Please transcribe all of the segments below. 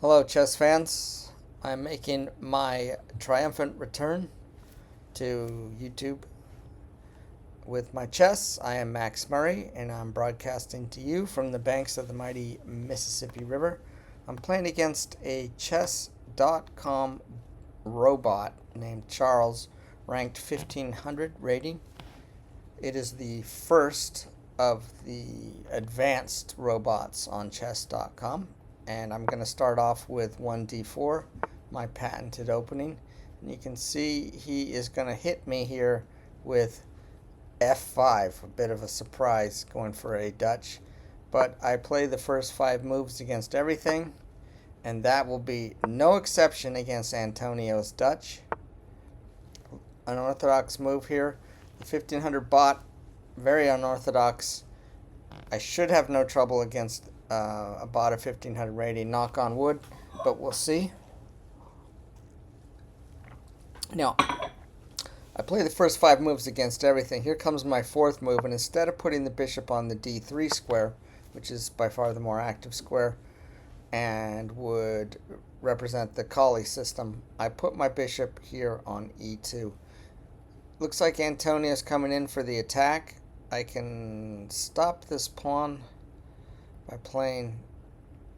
Hello, chess fans. I'm making my triumphant return to YouTube with my chess. I am Max Murray, and I'm broadcasting to you from the banks of the mighty Mississippi River. I'm playing against a chess.com robot named Charles, ranked 1500 rating. It is the first of the advanced robots on chess.com. And I'm going to start off with 1d4, my patented opening. And you can see he is going to hit me here with f5, a bit of a surprise going for a Dutch. But I play the first 5 moves against everything, and that will be no exception against Antonio's Dutch. Unorthodox move here. The 1500 bot, very unorthodox. I should have no trouble against a bot of 1500 rating, knock on wood, but we'll see. Now, I play the first 5 moves against everything. Here comes my 4th move, and instead of putting the bishop on the d3 square, which is by far the more active square and would represent the Collie system, I put my bishop here on e2. Looks like Antonio's coming in for the attack. I can stop this pawn by playing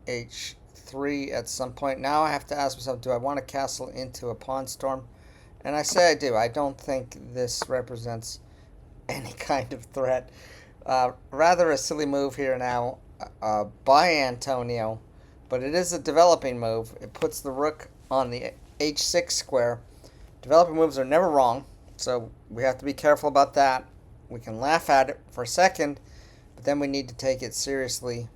h3 at some point. Now I have to ask myself, do I want to castle into a pawn storm? And I say I do. I don't think this represents any kind of threat. Rather a silly move here now by Antonio, but it is a developing move. It puts the rook on the h6 square. Developing moves are never wrong, so we have to be careful about that. We can laugh at it for a second, but then we need to take it seriously.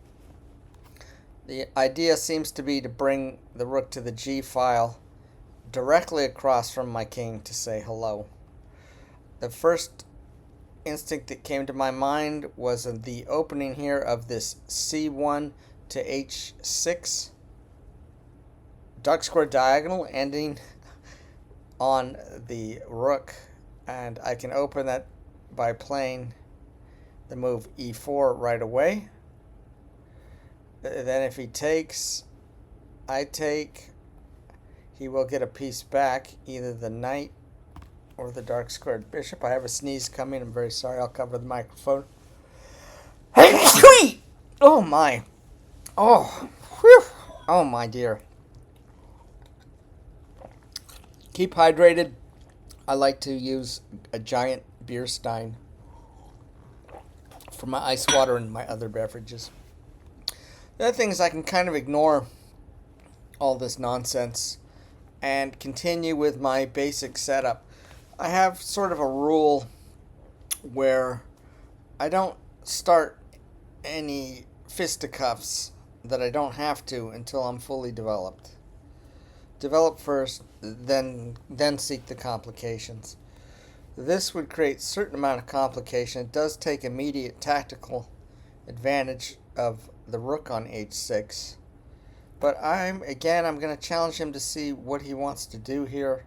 The idea seems to be to bring the rook to the G file directly across from my king to say hello. The first instinct that came to my mind was the opening here of this C1 to H6 dark square diagonal ending on the rook, and I can open that by playing the move E4 right away. Then if he takes, I take, he will get a piece back, either the knight or the dark squared bishop. I have a sneeze coming. I'm very sorry. I'll cover the microphone. Oh my. Oh. Whew. Oh my dear. Keep hydrated. I like to use a giant beer stein for my ice water and my other beverages. The other thing is I can kind of ignore all this nonsense and continue with my basic setup. I have sort of a rule where I don't start any fisticuffs that I don't have to until I'm fully developed. Develop first, then seek the complications. This would create a certain amount of complication. It does take immediate tactical advantage of the rook on h6. But I'm going to challenge him to see what he wants to do here.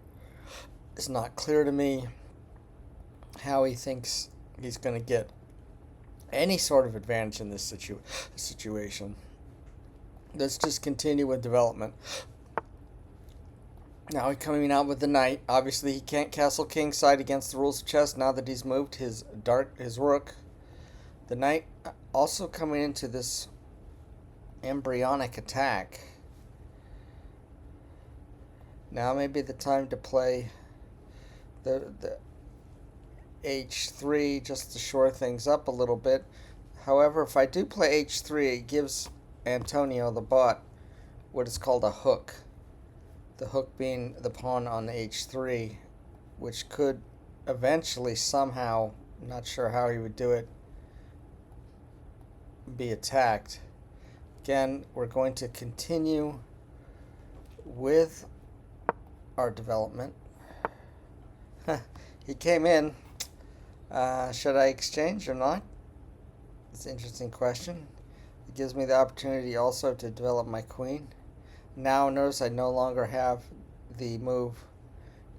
It's not clear to me how he thinks he's going to get any sort of advantage in this situation. Let's just continue with development. Now he's coming out with the knight. Obviously he can't castle kingside against the rules of chess now that he's moved his rook. The knight also coming into this embryonic attack. Now may be the time to play the h3 just to shore things up a little bit. However, if I do play h3, it gives Antonio the bot what is called a hook. The hook being the pawn on h3, which could eventually somehow, not sure how he would do it, be attacked. Again, we're going to continue with our development. He came in. Should I exchange or not? It's an interesting question. It gives me the opportunity also to develop my queen. Now notice I no longer have the move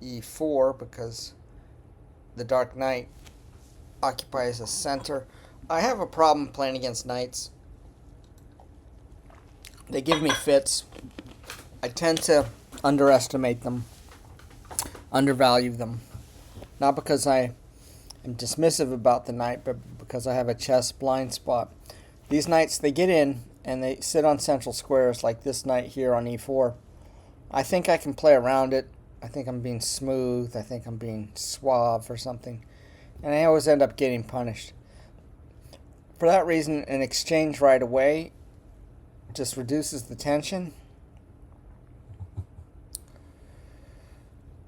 e4 because the dark knight occupies a center. I have a problem playing against knights. They give me fits. I tend to underestimate them, undervalue them. Not because I am dismissive about the knight, but because I have a chess blind spot. These knights, they get in and they sit on central squares like this knight here on e4. I think I can play around it. I think I'm being smooth. I think I'm being suave or something. And I always end up getting punished. For that reason, an exchange right away just reduces the tension.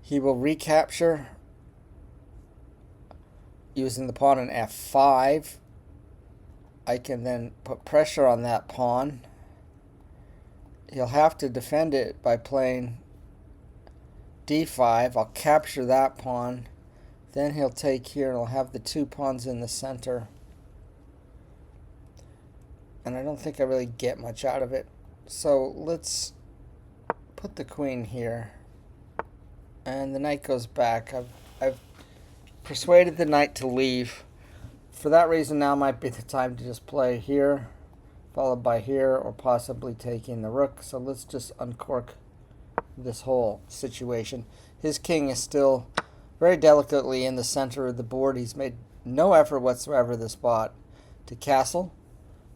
He will recapture using the pawn on f5. I can then put pressure on that pawn. He'll have to defend it by playing d5. I'll capture that pawn. Then he'll take here and I'll have the two pawns in the center. And I don't think I really get much out of it. So let's put the queen here. And the knight goes back. I've persuaded the knight to leave. For that reason, now might be the time to just play here, followed by here, or possibly taking the rook. So let's just uncork this whole situation. His king is still very delicately in the center of the board. He's made no effort whatsoever this spot to castle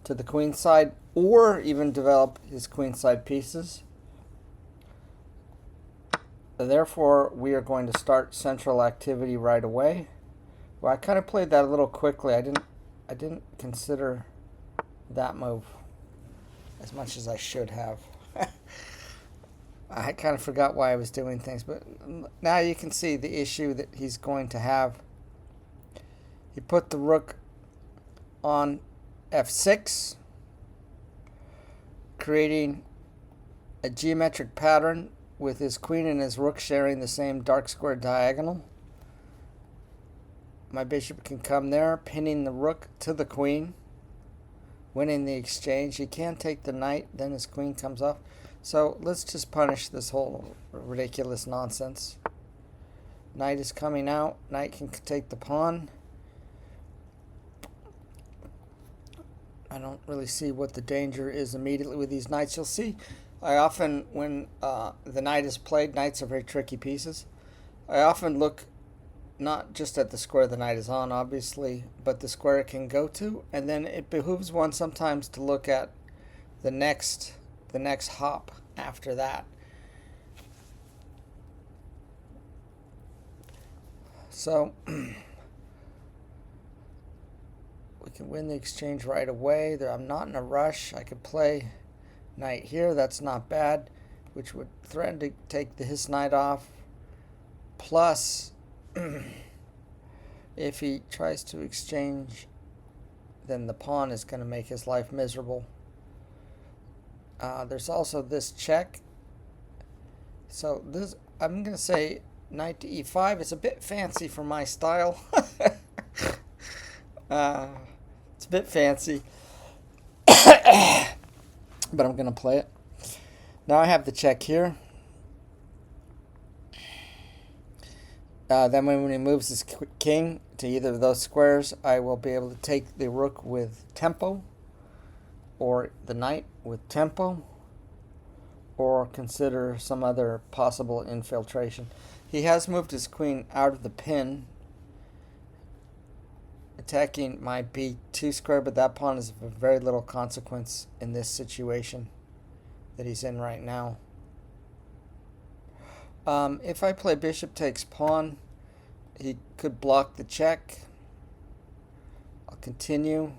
to the queen side or even develop his queen side pieces. Therefore, we are going to start central activity right away. Well, I kind of played that a little quickly. I didn't consider that move as much as I should have. I kind of forgot why I was doing things, but now you can see the issue that he's going to have. He put the rook on f6, creating a geometric pattern with his queen and his rook sharing the same dark square diagonal. My bishop can come there, pinning the rook to the queen, winning the exchange. He can't take the knight, then his queen comes off. So let's just punish this whole ridiculous nonsense. Knight is coming out. Knight can take the pawn. I don't really see what the danger is immediately with these knights. You'll see, I often, when the knight is played, knights are very tricky pieces. I often look not just at the square the knight is on, obviously, but the square it can go to, and then it behooves one sometimes to look at the next hop after that. So we can win the exchange right away. I'm not in a rush. I could play knight here. That's not bad, which would threaten to take his knight off. Plus, if he tries to exchange, then the pawn is going to make his life miserable. There's also this check. So this, I'm going to say knight to e5. It's a bit fancy for my style. It's a bit fancy. But I'm going to play it. Now I have the check here. Then when he moves his king to either of those squares, I will be able to take the rook with tempo, or the knight with tempo, or consider some other possible infiltration. He has moved his queen out of the pin, attacking my b2 square, but that pawn is of very little consequence in this situation that he's in right now. If I play bishop takes pawn, he could block the check. I'll continue.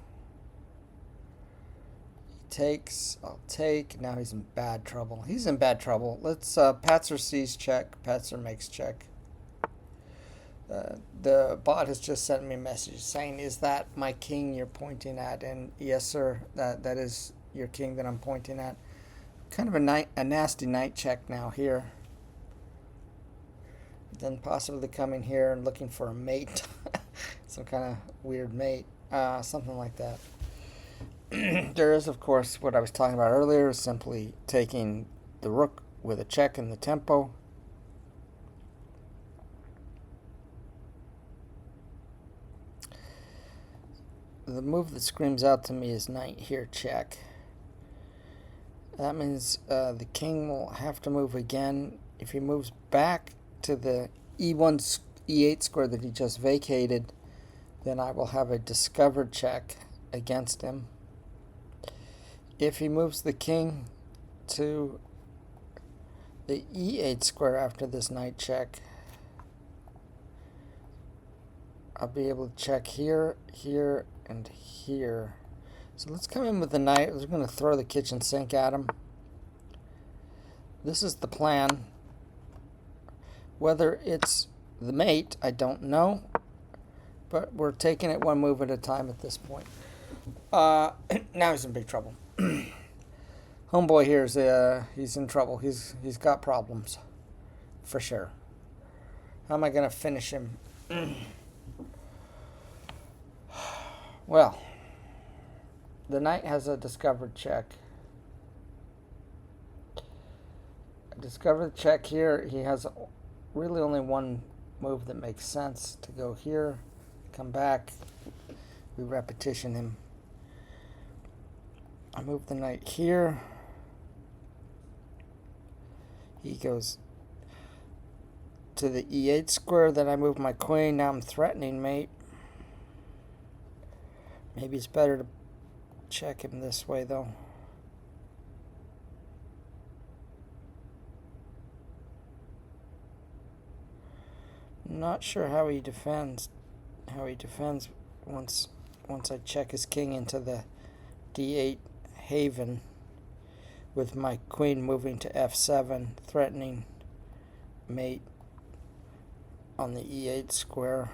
He takes, I'll take. Now he's in bad trouble. He's in bad trouble. Let's Patzer sees check. Patzer makes check. The bot has just sent me a message saying, "Is that my king you're pointing at?" And yes, sir, that is your king that I'm pointing at. Kind of a nasty knight check now here. Then possibly coming here and looking for a mate. Some kind of weird mate. Something like that. There is, of course, what I was talking about earlier, simply taking the rook with a check in the tempo. The move that screams out to me is knight here check. That means the king will have to move again. If he moves back to the e8 square that he just vacated, then I will have a discovered check against him. If he moves the king to the e8 square after this knight check, I'll be able to check here, here, and here. So let's come in with the knight. We're going to throw the kitchen sink at him. This is the plan. Whether it's the mate, I don't know. But we're taking it one move at a time at this point. Now he's in big trouble. Homeboy here is he's in trouble. He's got problems, for sure. How am I gonna finish him? Well, the knight has a discovered check. A discovered check here. He has really only one move that makes sense to go here, come back. We repetition him. I move the knight here. He goes to the e8 square. Then I move my queen. Now I'm threatening mate. Maybe it's better to check him this way though. Not sure how he defends. Once I check his king into the d8 haven with my queen moving to f7, threatening mate on the e8 square.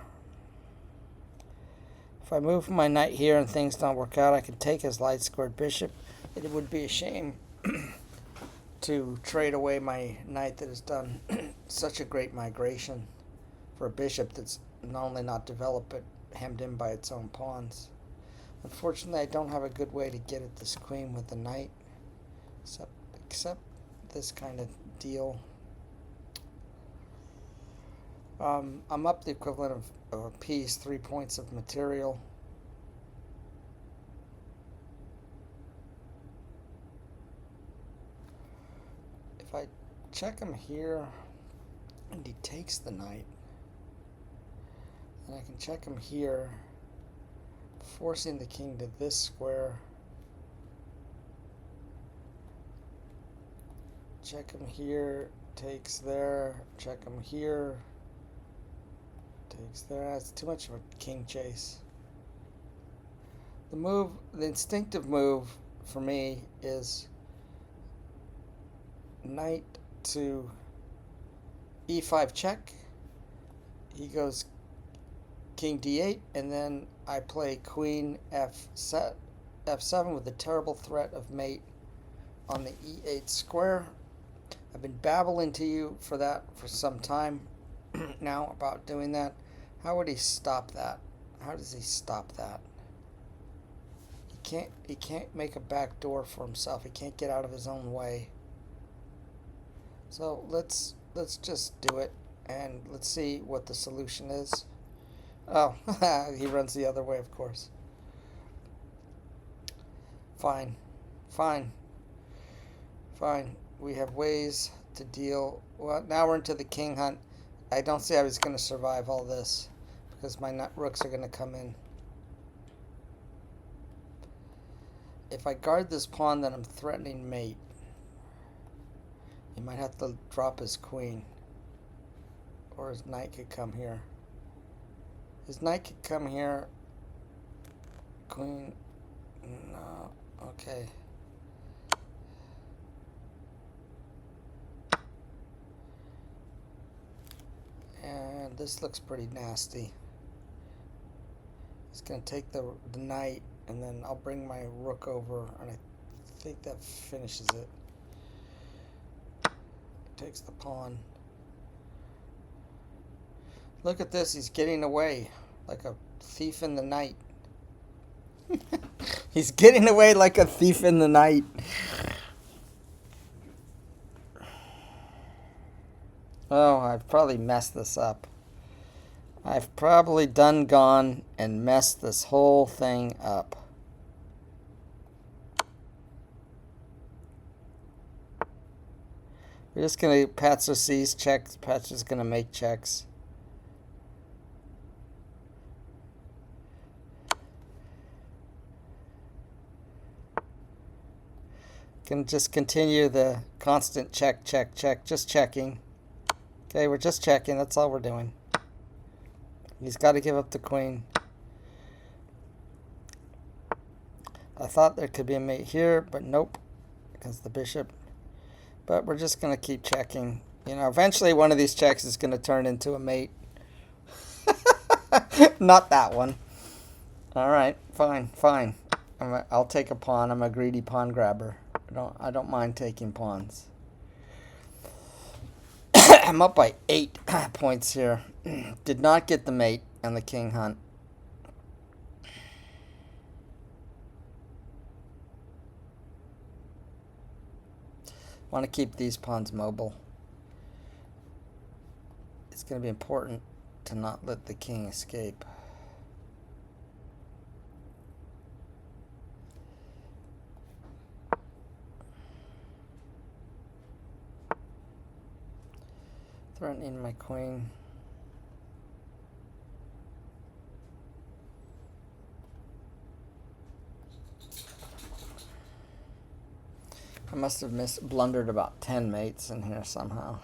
If I move my knight here and things don't work out, I can take his light squared bishop. It would be a shame to trade away my knight that has done such a great migration for a bishop that's not only not developed but hemmed in by its own pawns. Unfortunately, I don't have a good way to get at this queen with the knight, except this kind of deal. I'm up the equivalent of a piece, 3 points of material. If I check him here and he takes the knight, then I can check him here, forcing the king to this square. Check him here, takes there, check him here, takes there. That's too much of a king chase. The instinctive move for me is knight to e5 check. He goes king d8, and then I play queen f7 with the terrible threat of mate on the e8 square. I've been babbling to you for some time now about doing that. How would he stop that? How does he stop that? He can't make a back door for himself. He can't get out of his own way. So let's just do it, and let's see what the solution is. Oh, he runs the other way, of course. Fine. We have ways to deal. Well, now we're into the king hunt. I don't see how he's going to survive all this because my rooks are going to come in. If I guard this pawn, then I'm threatening mate. He might have to drop his queen, or his knight could come here. His knight could come here. Queen. No. Okay. And this looks pretty nasty. He's going to take the knight, and then I'll bring my rook over, and I think that finishes it. Takes the pawn. Look at this. He's getting away like a thief in the night. He's getting away like a thief in the night. Oh, I've probably messed this up. I've probably gone and messed this whole thing up. We're just gonna Patzer sees checks. Patzer's gonna make checks. Can just continue the constant check, check, check. Just checking. Okay, we're just checking. That's all we're doing. He's got to give up the queen. I thought there could be a mate here, but nope, because the bishop. But we're just going to keep checking. You know, eventually one of these checks is going to turn into a mate. Not that one. All right, fine, fine. I'll take a pawn. I'm a greedy pawn grabber. I don't mind taking pawns. I'm up by 8 points here. Did not get the mate and the king hunt. Want to keep these pawns mobile. It's going to be important to not let the king escape. Threatening my queen. I must have blundered about 10 mates in here somehow.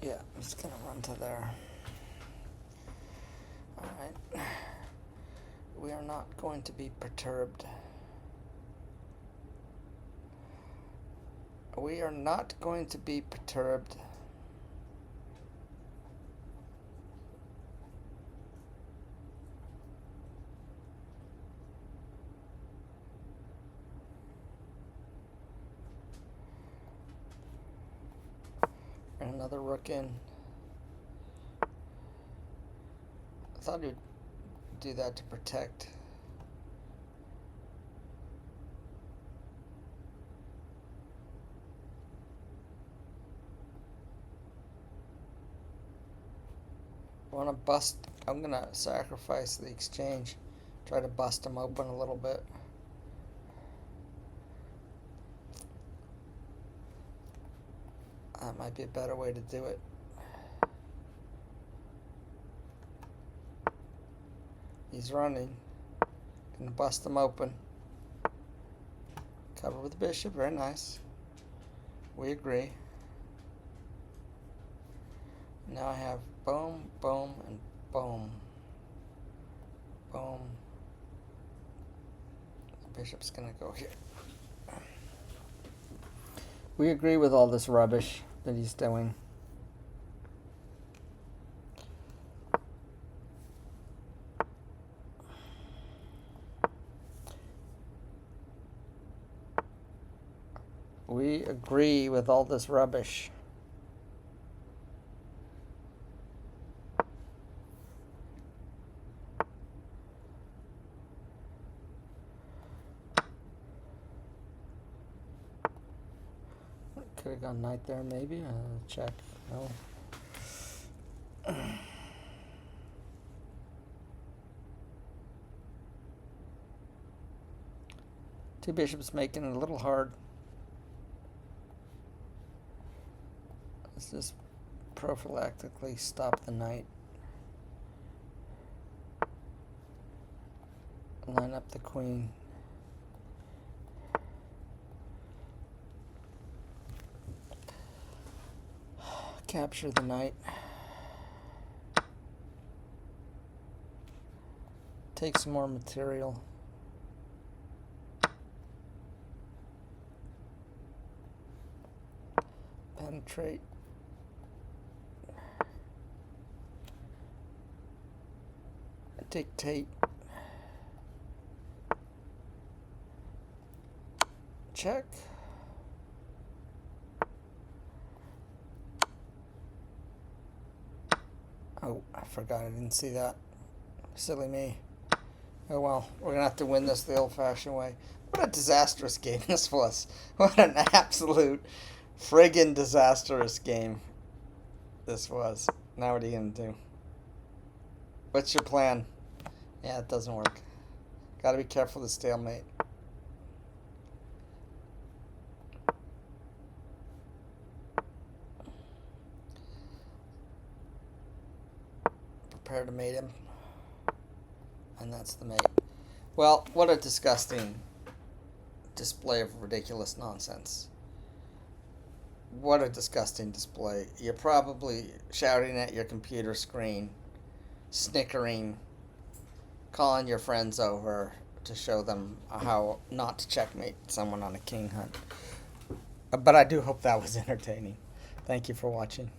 Yeah, I'm just going to run to there. All right. We are not going to be perturbed. We are not going to be perturbed. And another rook in. I thought he'd do that to protect. I want to bust. I'm going to sacrifice the exchange. Try to bust him open a little bit. That might be a better way to do it. He's running. Gonna bust him open. Cover with the bishop. Very nice. We agree. Now I have boom, boom, and boom. Boom. The bishop's gonna go here. We agree with all this rubbish that he's doing. We agree with all this rubbish. Could have gone knight there, maybe. Check. No. Two bishops making it a little hard. Let's just prophylactically stop the knight. Line up the queen. Capture the knight. Take some more material. Penetrate. Dictate. Check. Oh, I forgot. I didn't see that. Silly me. Oh well, we're gonna have to win this the old-fashioned way. What a disastrous game this was. What an absolute friggin' disastrous game this was. Now what are you gonna do? What's your plan? Yeah, it doesn't work. Gotta be careful of the stalemate. Prepare to mate him. And that's the mate. Well, what a disgusting display of ridiculous nonsense. What a disgusting display. You're probably shouting at your computer screen, snickering, calling your friends over to show them how not to checkmate someone on a king hunt. But I do hope that was entertaining. Thank you for watching.